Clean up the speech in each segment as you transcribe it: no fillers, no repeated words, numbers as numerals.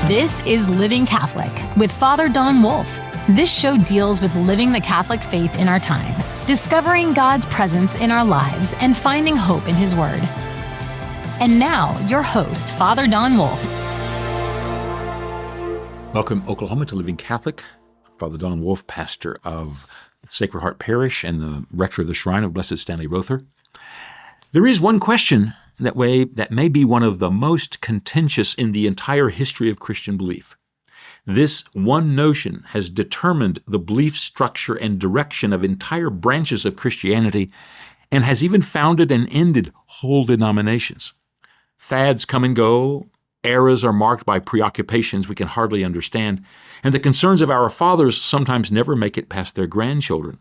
This is Living Catholic with Father Don Wolf. This show deals with living the Catholic faith in our time, discovering God's presence in our lives, and finding hope in His Word. And now, your host, Father Don Wolf. Welcome, Oklahoma, to Living Catholic. Father Don Wolf, pastor of Sacred Heart Parish and the rector of the Shrine of Blessed Stanley Rother. There is one question that may be one of the most contentious in the entire history of Christian belief. This one notion has determined the belief structure and direction of entire branches of Christianity and has even founded and ended whole denominations. Fads come and go, eras are marked by preoccupations we can hardly understand, and the concerns of our fathers sometimes never make it past their grandchildren.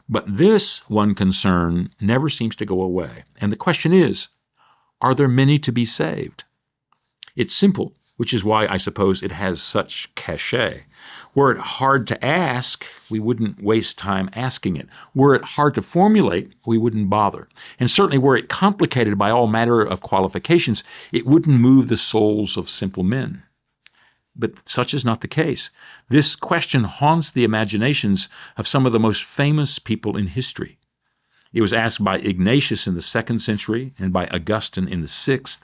But this one concern never seems to go away. And the question is, are there many to be saved? It's simple, which is why I suppose it has such cachet. Were it hard to ask, we wouldn't waste time asking it. Were it hard to formulate, we wouldn't bother. And certainly were it complicated by all manner of qualifications, it wouldn't move the souls of simple men. But such is not the case. This question haunts the imaginations of some of the most famous people in history. It was asked by Ignatius in the 2nd century and by Augustine in the 6th.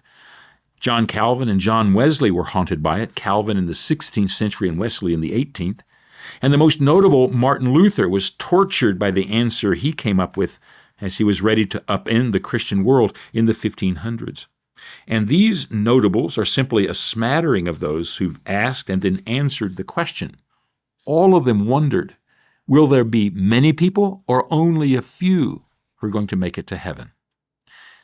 John Calvin and John Wesley were haunted by it, Calvin in the 16th century and Wesley in the 18th. And the most notable, Martin Luther, was tortured by the answer he came up with as he was ready to upend the Christian world in the 1500s. And these notables are simply a smattering of those who've asked and then answered the question. All of them wondered, will there be many people or only a few who are going to make it to heaven?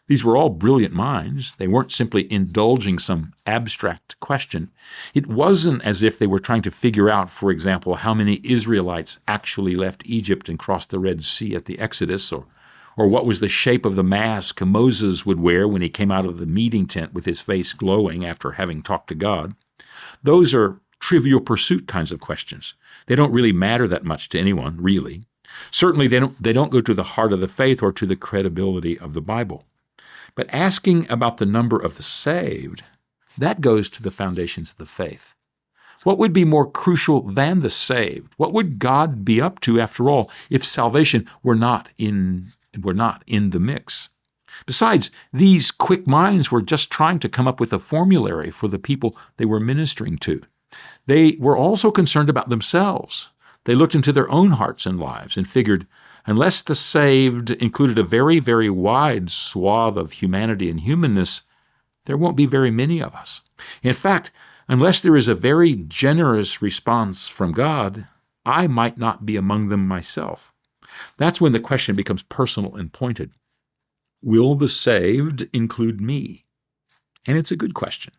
These were all brilliant minds. They weren't simply indulging some abstract question. It wasn't as if they were trying to figure out, for example, how many Israelites actually left Egypt and crossed the Red Sea at the Exodus, or what was the shape of the mask Moses would wear when he came out of the meeting tent with his face glowing after having talked to God. Those are trivial pursuit kinds of questions. They don't really matter that much to anyone, really. Certainly they don't go to the heart of the faith or to the credibility of the Bible. But asking about the number of the saved, that goes to the foundations of the faith. What would be more crucial than the saved? What would God be up to, after all, if salvation were not in the mix? Besides, these quick minds were just trying to come up with a formulary for the people they were ministering to. They were also concerned about themselves. They looked into their own hearts and lives and figured, unless the saved included a very, very wide swath of humanity and humanness, there won't be very many of us. In fact, unless there is a very generous response from God, I might not be among them myself. That's when the question becomes personal and pointed. Will the saved include me? And it's a good question.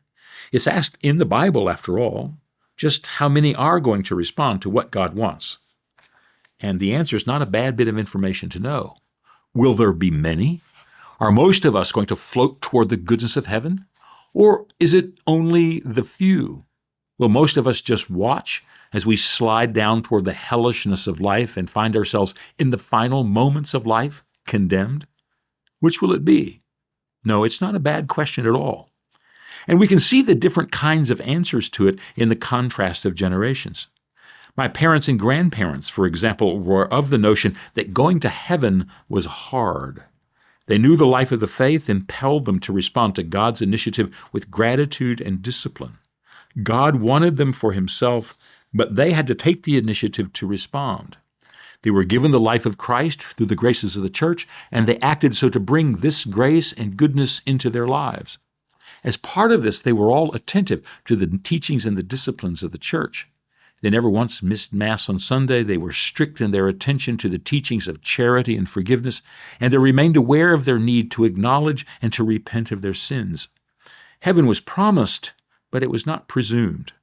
It's asked in the Bible, after all, just how many are going to respond to what God wants. And the answer is not a bad bit of information to know. Will there be many? Are most of us going to float toward the goodness of heaven? Or is it only the few? Will most of us just watch as we slide down toward the hellishness of life and find ourselves in the final moments of life condemned? Which will it be? No, it's not a bad question at all. And we can see the different kinds of answers to it in the contrast of generations. My parents and grandparents, for example, were of the notion that going to heaven was hard. They knew the life of the faith impelled them to respond to God's initiative with gratitude and discipline. God wanted them for Himself, but they had to take the initiative to respond. They were given the life of Christ through the graces of the Church, and they acted so to bring this grace and goodness into their lives. As part of this, they were all attentive to the teachings and the disciplines of the Church. They never once missed Mass on Sunday. They were strict in their attention to the teachings of charity and forgiveness, and they remained aware of their need to acknowledge and to repent of their sins. Heaven was promised, but it was not presumed.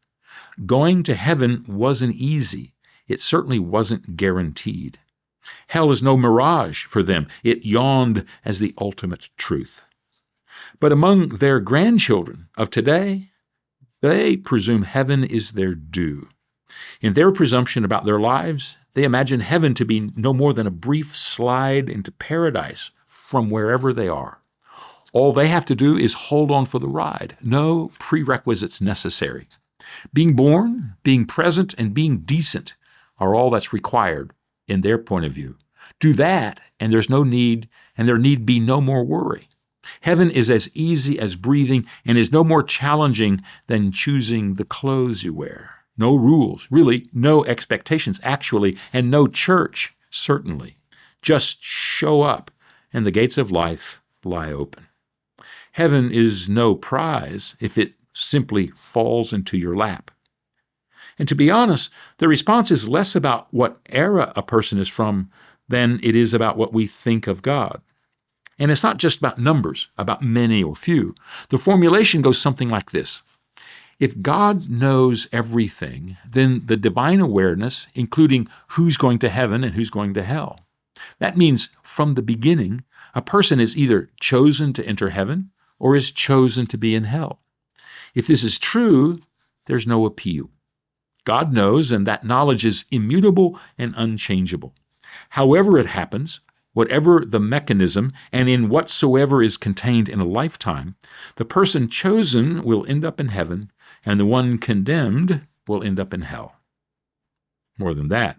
Going to heaven wasn't easy. It certainly wasn't guaranteed. Hell is no mirage for them. It yawned as the ultimate truth. But among their grandchildren of today, they presume heaven is their due. In their presumption about their lives, they imagine heaven to be no more than a brief slide into paradise from wherever they are. All they have to do is hold on for the ride. No prerequisites necessary. Being born, being present, and being decent are all that's required in their point of view. Do that, and there need be no more worry. Heaven is as easy as breathing and is no more challenging than choosing the clothes you wear. No rules, really, no expectations, actually, and no church, certainly. Just show up, and the gates of life lie open. Heaven is no prize if it simply falls into your lap. And to be honest, the response is less about what era a person is from than it is about what we think of God. And it's not just about numbers, about many or few. The formulation goes something like this. If God knows everything, then the divine awareness, including who's going to heaven and who's going to hell. That means from the beginning, a person is either chosen to enter heaven or is chosen to be in hell. If this is true, there's no appeal. God knows, and that knowledge is immutable and unchangeable. However it happens, whatever the mechanism, and in whatsoever is contained in a lifetime, the person chosen will end up in heaven, and the one condemned will end up in hell. More than that,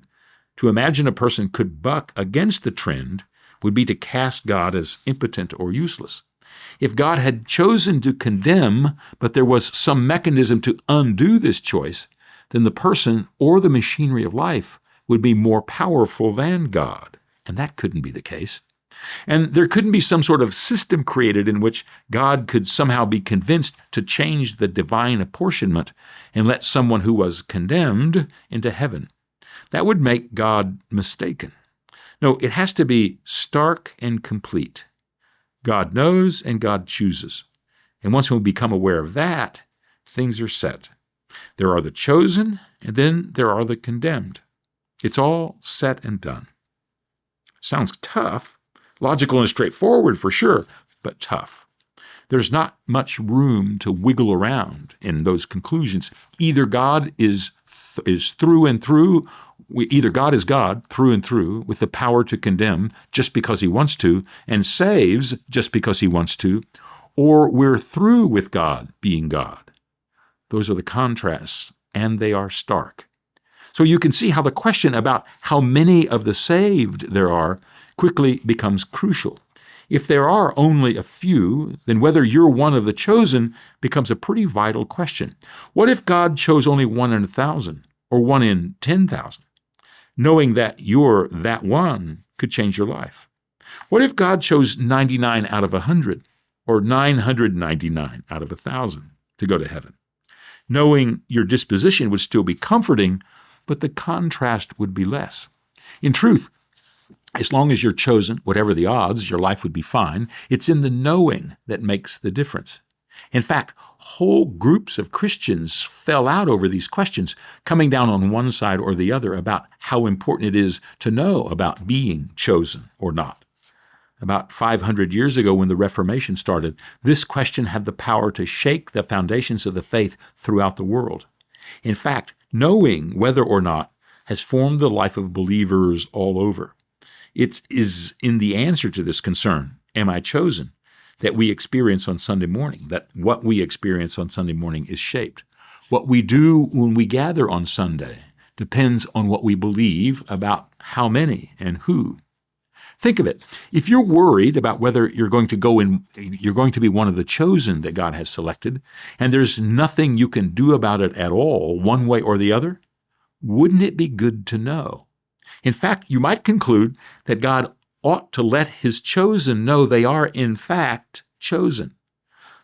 to imagine a person could buck against the trend would be to cast God as impotent or useless. If God had chosen to condemn, but there was some mechanism to undo this choice, then the person or the machinery of life would be more powerful than God. And that couldn't be the case. And there couldn't be some sort of system created in which God could somehow be convinced to change the divine apportionment and let someone who was condemned into heaven. That would make God mistaken. No, it has to be stark and complete. God knows and God chooses. And once we become aware of that, things are set. There are the chosen, and then there are the condemned. It's all set and done. Sounds tough, logical and straightforward for sure, but tough. There's not much room to wiggle around in those conclusions. Either God is through and through, either God is God through and through with the power to condemn just because he wants to and saves just because he wants to, or we're through with God being God. Those are the contrasts, and they are stark. So you can see how the question about how many of the saved there are quickly becomes crucial. If there are only a few, then whether you're one of the chosen becomes a pretty vital question. What if God chose only 1 in 1,000 or 1 in 10,000? Knowing that you're that one could change your life. What if God chose 99 out of 100 or 999 out of 1,000 to go to heaven? Knowing your disposition would still be comforting, but the contrast would be less. In truth, as long as you're chosen, whatever the odds, your life would be fine. It's in the knowing that makes the difference. In fact, whole groups of Christians fell out over these questions, coming down on one side or the other about how important it is to know about being chosen or not. About 500 years ago, when the Reformation started, this question had the power to shake the foundations of the faith throughout the world. In fact, knowing whether or not has formed the life of believers all over. It is in the answer to this concern, am I chosen, that we experience on Sunday morning, that what we experience on Sunday morning is shaped. What we do when we gather on Sunday depends on what we believe about how many and who. Think of it. If you're worried about whether you're going to be one of the chosen that God has selected, and there's nothing you can do about it at all, one way or the other, wouldn't it be good to know? In fact, you might conclude that God ought to let his chosen know they are, in fact, chosen.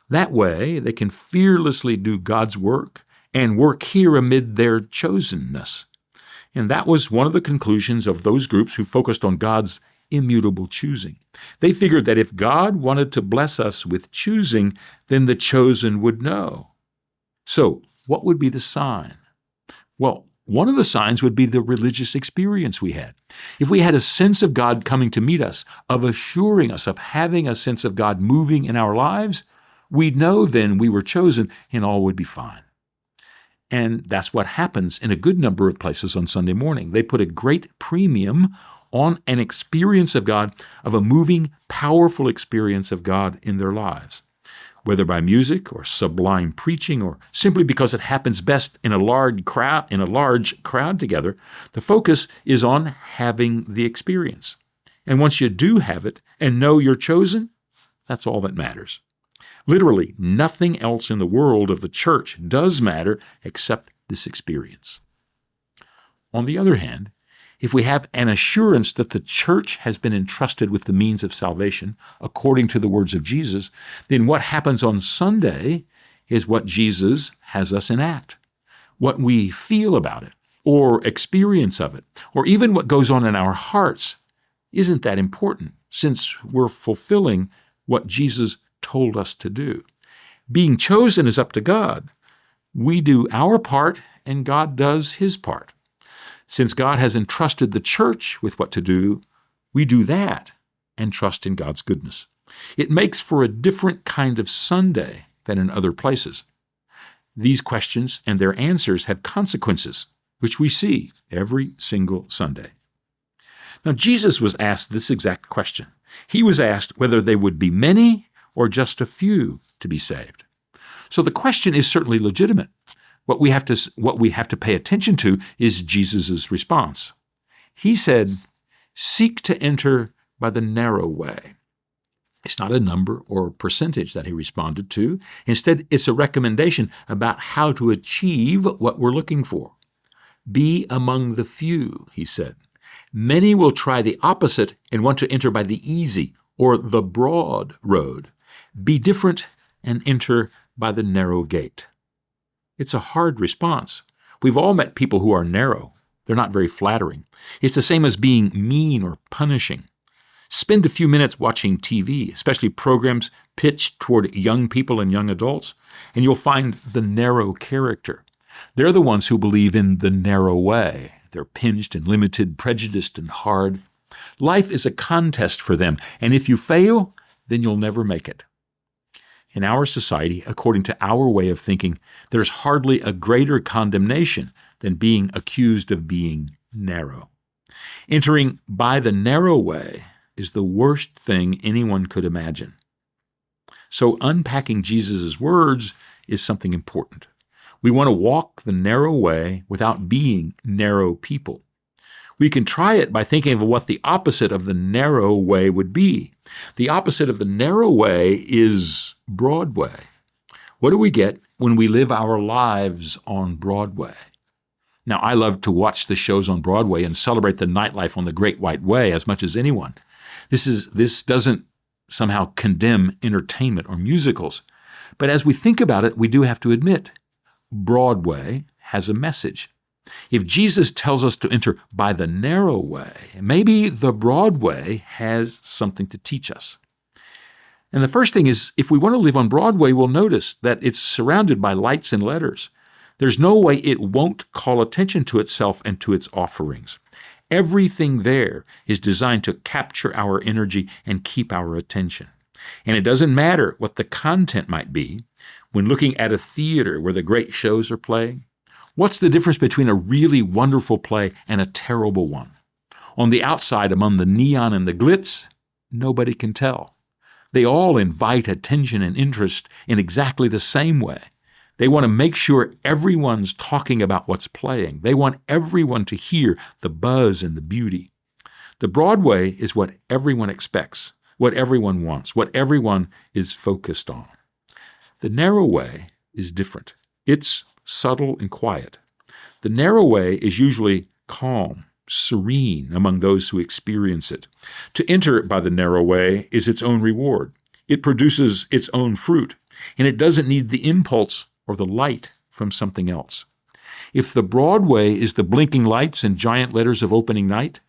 That way, they can fearlessly do God's work and work here amid their chosenness. And that was one of the conclusions of those groups who focused on God's immutable choosing. They figured that if God wanted to bless us with choosing, then the chosen would know. So, what would be the sign? Well, one of the signs would be the religious experience we had. If we had a sense of God coming to meet us, of assuring us, of having a sense of God moving in our lives, we'd know then we were chosen and all would be fine. And that's what happens in a good number of places on Sunday morning. They put a great premium on an experience of God, of a moving, powerful experience of God in their lives. whether by music or sublime preaching or simply because it happens best in a large crowd together, the focus is on having the experience. And once you do have it and know you're chosen, that's all that matters. Literally, nothing else in the world of the church does matter except this experience. On the other hand, if we have an assurance that the church has been entrusted with the means of salvation, according to the words of Jesus, then what happens on Sunday is what Jesus has us enact. What we feel about it, or experience of it, or even what goes on in our hearts, isn't that important, since we're fulfilling what Jesus told us to do. Being chosen is up to God. We do our part, and God does his part. Since God has entrusted the church with what to do, we do that and trust in God's goodness. It makes for a different kind of Sunday than in other places. These questions and their answers have consequences, which we see every single Sunday. Now, Jesus was asked this exact question. He was asked whether they would be many or just a few to be saved. So the question is certainly legitimate. What we have to pay attention to is Jesus' response. He said, "Seek to enter by the narrow way." It's not a number or percentage that he responded to. Instead, it's a recommendation about how to achieve what we're looking for. Be among the few, he said. Many will try the opposite and want to enter by the easy or the broad road. Be different and enter by the narrow gate. It's a hard response. We've all met people who are narrow. They're not very flattering. It's the same as being mean or punishing. Spend a few minutes watching TV, especially programs pitched toward young people and young adults, and you'll find the narrow character. They're the ones who believe in the narrow way. They're pinched and limited, prejudiced and hard. Life is a contest for them, and if you fail, then you'll never make it. In our society, according to our way of thinking, there's hardly a greater condemnation than being accused of being narrow. Entering by the narrow way is the worst thing anyone could imagine. So unpacking Jesus' words is something important. We want to walk the narrow way without being narrow people. We can try it by thinking of what the opposite of the narrow way would be. The opposite of the narrow way is Broadway. What do we get when we live our lives on Broadway? Now, I love to watch the shows on Broadway and celebrate the nightlife on the Great White Way as much as anyone. This doesn't somehow condemn entertainment or musicals. But as we think about it, we do have to admit, Broadway has a message. If Jesus tells us to enter by the narrow way, maybe the Broadway has something to teach us. And the first thing is, if we want to live on Broadway, we'll notice that it's surrounded by lights and letters. There's no way it won't call attention to itself and to its offerings. Everything there is designed to capture our energy and keep our attention. And it doesn't matter what the content might be. When looking at a theater where the great shows are playing, what's the difference between a really wonderful play and a terrible one? On the outside, among the neon and the glitz, nobody can tell. They all invite attention and interest in exactly the same way. They want to make sure everyone's talking about what's playing. They want everyone to hear the buzz and the beauty. The Broadway is what everyone expects, what everyone wants, what everyone is focused on. The narrow way is different. It's subtle and quiet. The narrow way is usually calm, serene among those who experience it. To enter by the narrow way is its own reward. It produces its own fruit, and it doesn't need the impulse or the light from something else. If the broad way is the blinking lights and giant letters of opening night,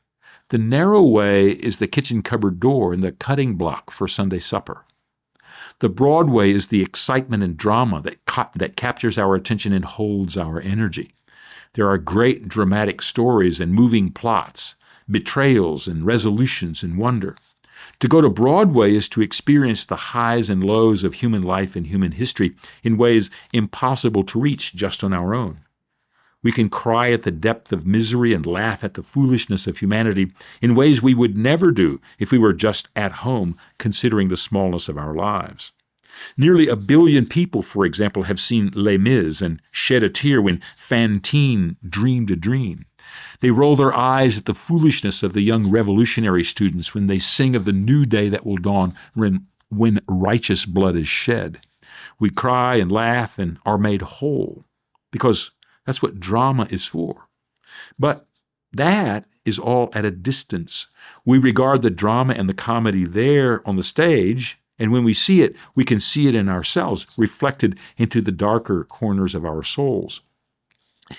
the narrow way is the kitchen cupboard door and the cutting block for Sunday supper. The Broadway is the excitement and drama that captures our attention and holds our energy. There are great dramatic stories and moving plots, betrayals and resolutions and wonder. To go to Broadway is to experience the highs and lows of human life and human history in ways impossible to reach just on our own. We can cry at the depth of misery and laugh at the foolishness of humanity in ways we would never do if we were just at home considering the smallness of our lives. Nearly 1 billion people, for example, have seen Les Mis and shed a tear when Fantine dreamed a dream. They roll their eyes at the foolishness of the young revolutionary students when they sing of the new day that will dawn when righteous blood is shed. We cry and laugh and are made whole, because that's what drama is for. But that is all at a distance. We regard the drama and the comedy there on the stage, and when we see it, we can see it in ourselves, reflected into the darker corners of our souls.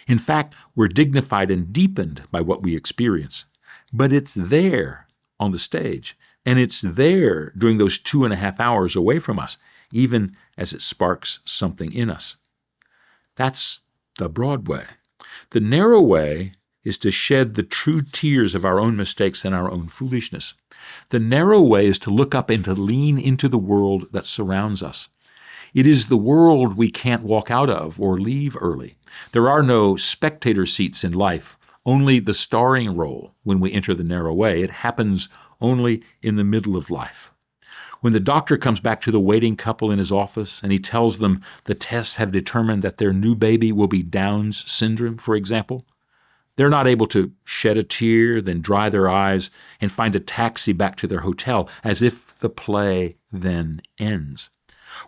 In fact, we're dignified and deepened by what we experience. But it's there on the stage, and it's there during those 2.5 hours away from us, even as it sparks something in us. That's the Broadway. The narrow way is to shed the true tears of our own mistakes and our own foolishness. The narrow way is to look up and to lean into the world that surrounds us. It is the world we can't walk out of or leave early. There are no spectator seats in life, only the starring role when we enter the narrow way. It happens only in the middle of life. When the doctor comes back to the waiting couple in his office and he tells them the tests have determined that their new baby will be Down's syndrome, for example, they're not able to shed a tear, then dry their eyes, and find a taxi back to their hotel, as if the play then ends.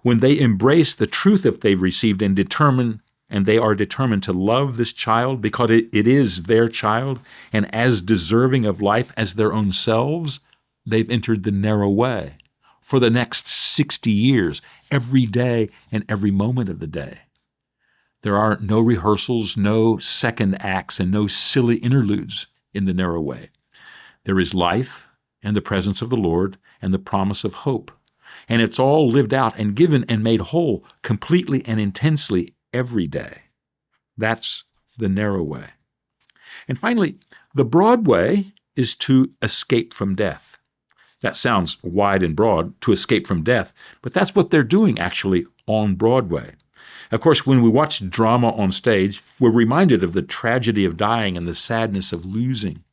When they embrace the truth that they've received and they are determined to love this child because it is their child and as deserving of life as their own selves, they've entered the narrow way for the next 60 years, every day and every moment of the day. There are no rehearsals, no second acts, and no silly interludes in the narrow way. There is life and the presence of the Lord and the promise of hope. And it's all lived out and given and made whole completely and intensely every day. That's the narrow way. And finally, the broad way is to escape from death. That sounds wide and broad, to escape from death, but that's what they're doing actually on Broadway. Of course, when we watch drama on stage, we're reminded of the tragedy of dying and the sadness of losing.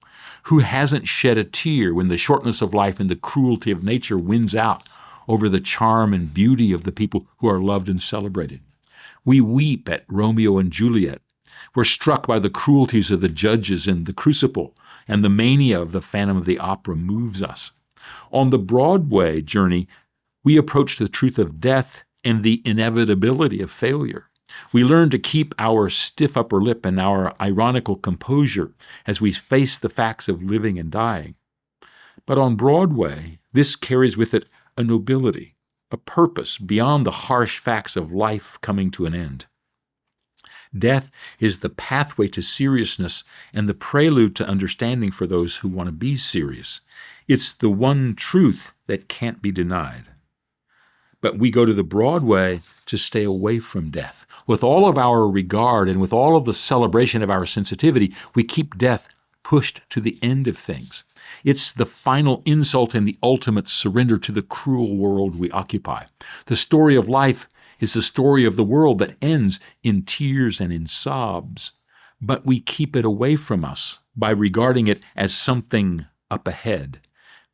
Who hasn't shed a tear when the shortness of life and the cruelty of nature wins out over the charm and beauty of the people who are loved and celebrated? We weep at Romeo and Juliet. We're struck by the cruelties of the judges in The Crucible, and the mania of the Phantom of the Opera moves us. On the Broadway journey, we approach the truth of death and the inevitability of failure. We learn to keep our stiff upper lip and our ironical composure as we face the facts of living and dying. But on Broadway, this carries with it a nobility, a purpose beyond the harsh facts of life coming to an end. Death is the pathway to seriousness and the prelude to understanding for those who want to be serious. It's the one truth that can't be denied. But we go to the Broadway to stay away from death. With all of our regard and with all of the celebration of our sensitivity, we keep death pushed to the end of things. It's the final insult and the ultimate surrender to the cruel world we occupy. The story of life is the story of the world that ends in tears and in sobs. But we keep it away from us by regarding it as something up ahead.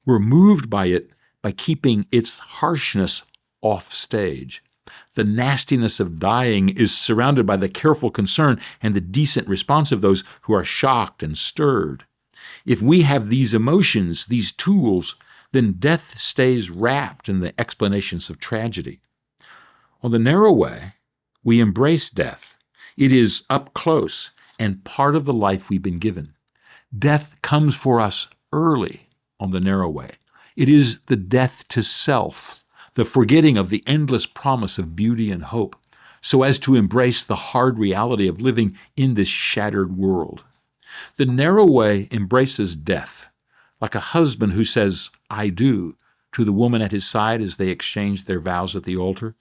We're moved by it by keeping its harshness off stage. The nastiness of dying is surrounded by the careful concern and the decent response of those who are shocked and stirred. If we have these emotions, these tools, then death stays wrapped in the explanations of tragedy. On the narrow way, we embrace death. It is up close and part of the life we've been given. Death comes for us early on the narrow way. It is the death to self, the forgetting of the endless promise of beauty and hope, so as to embrace the hard reality of living in this shattered world. The narrow way embraces death, like a husband who says, "I do," to the woman at his side as they exchange their vows at the altar.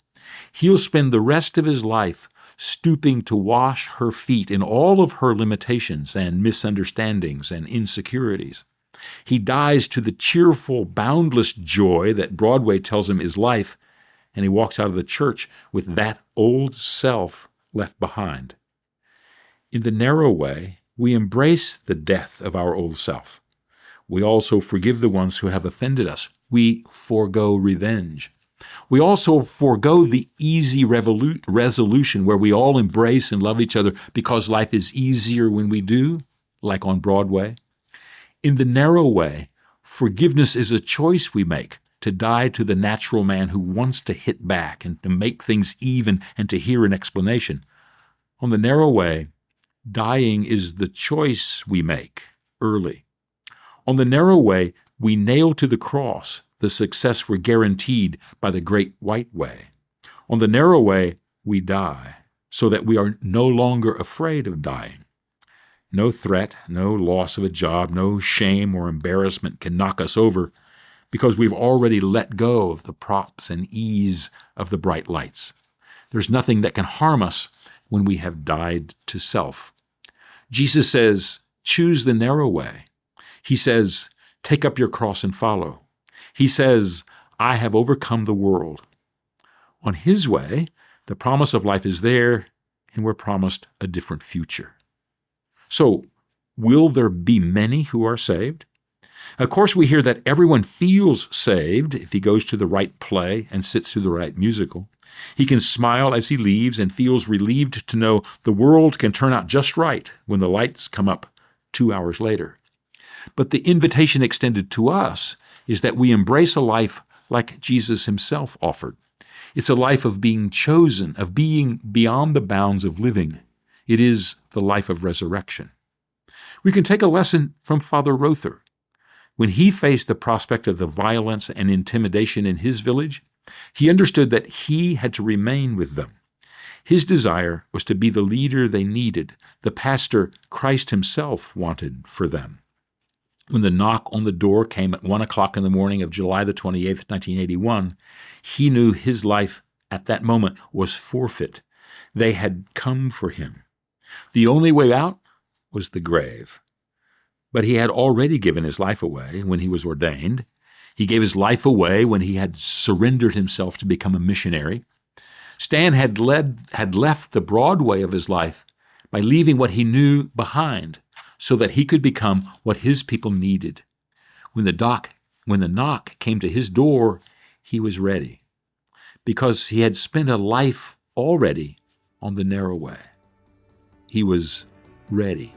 He'll spend the rest of his life stooping to wash her feet in all of her limitations and misunderstandings and insecurities. He dies to the cheerful, boundless joy that Broadway tells him is life, and he walks out of the church with that old self left behind. In the narrow way, we embrace the death of our old self. We also forgive the ones who have offended us. We forego revenge. We also forego the easy resolution where we all embrace and love each other because life is easier when we do, like on Broadway. In the narrow way, forgiveness is a choice we make to die to the natural man who wants to hit back and to make things even and to hear an explanation. On the narrow way, dying is the choice we make early. On the narrow way, we nail to the cross the success we're guaranteed by the great white way. On the narrow way, we die so that we are no longer afraid of dying. No threat, no loss of a job, no shame or embarrassment can knock us over because we've already let go of the props and ease of the bright lights. There's nothing that can harm us when we have died to self. Jesus says, choose the narrow way. He says, take up your cross and follow. He says, I have overcome the world. On his way, the promise of life is there, and we're promised a different future. So, will there be many who are saved? Of course, we hear that everyone feels saved if he goes to the right play and sits through the right musical. He can smile as he leaves and feels relieved to know the world can turn out just right when the lights come up 2 hours later. But the invitation extended to us is that we embrace a life like Jesus himself offered. It's a life of being chosen, of being beyond the bounds of living. It is the life of resurrection. We can take a lesson from Father Rother. When he faced the prospect of the violence and intimidation in his village, he understood that he had to remain with them. His desire was to be the leader they needed, the pastor Christ himself wanted for them. When the knock on the door came at 1 o'clock in the morning of July the 28th, 1981, he knew his life at that moment was forfeit. They had come for him. The only way out was the grave. But he had already given his life away when he was ordained. He gave his life away when he had surrendered himself to become a missionary. Stan had left the Broadway of his life by leaving what he knew behind, so that he could become what his people needed. When the knock came to his door, he was ready, because he had spent a life already on the narrow way. He was ready.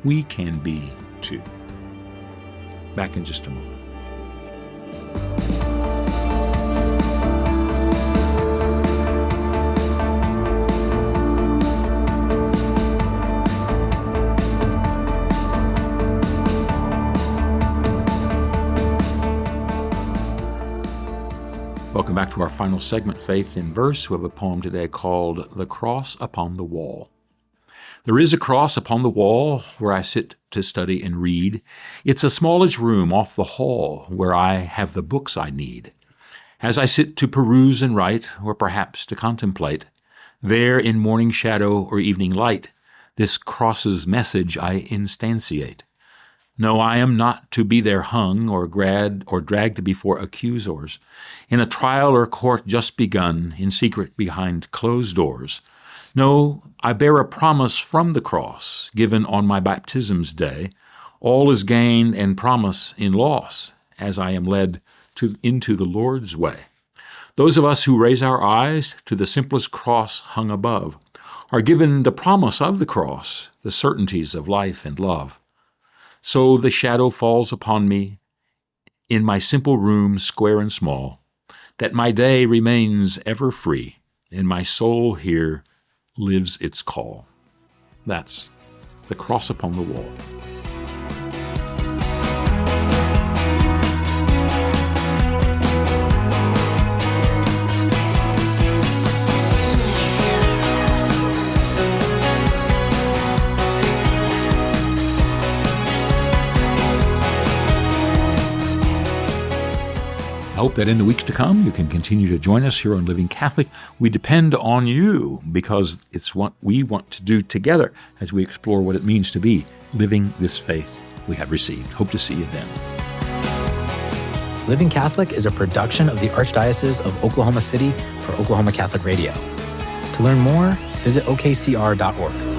We can be too. Back in just a moment. Welcome back to our final segment, Faith in Verse. We have a poem today called The Cross Upon the Wall. There is a cross upon the wall where I sit to study and read. It's a smallish room off the hall where I have the books I need. As I sit to peruse and write, or perhaps to contemplate, there in morning shadow or evening light, this cross's message I instantiate. No, I am not to be there hung or dragged before accusers, in a trial or court just begun, in secret behind closed doors. No, I bear a promise from the cross, given on my baptism's day. All is gain and promise in loss, as I am led into the Lord's way. Those of us who raise our eyes to the simplest cross hung above are given the promise of the cross, the certainties of life and love. So the shadow falls upon me in my simple room, square and small, that my day remains ever free, and my soul here lives its call. That's the cross upon the wall. I hope that in the weeks to come, you can continue to join us here on Living Catholic. We depend on you because it's what we want to do together as we explore what it means to be living this faith we have received. Hope to see you then. Living Catholic is a production of the Archdiocese of Oklahoma City for Oklahoma Catholic Radio. To learn more, visit okcr.org.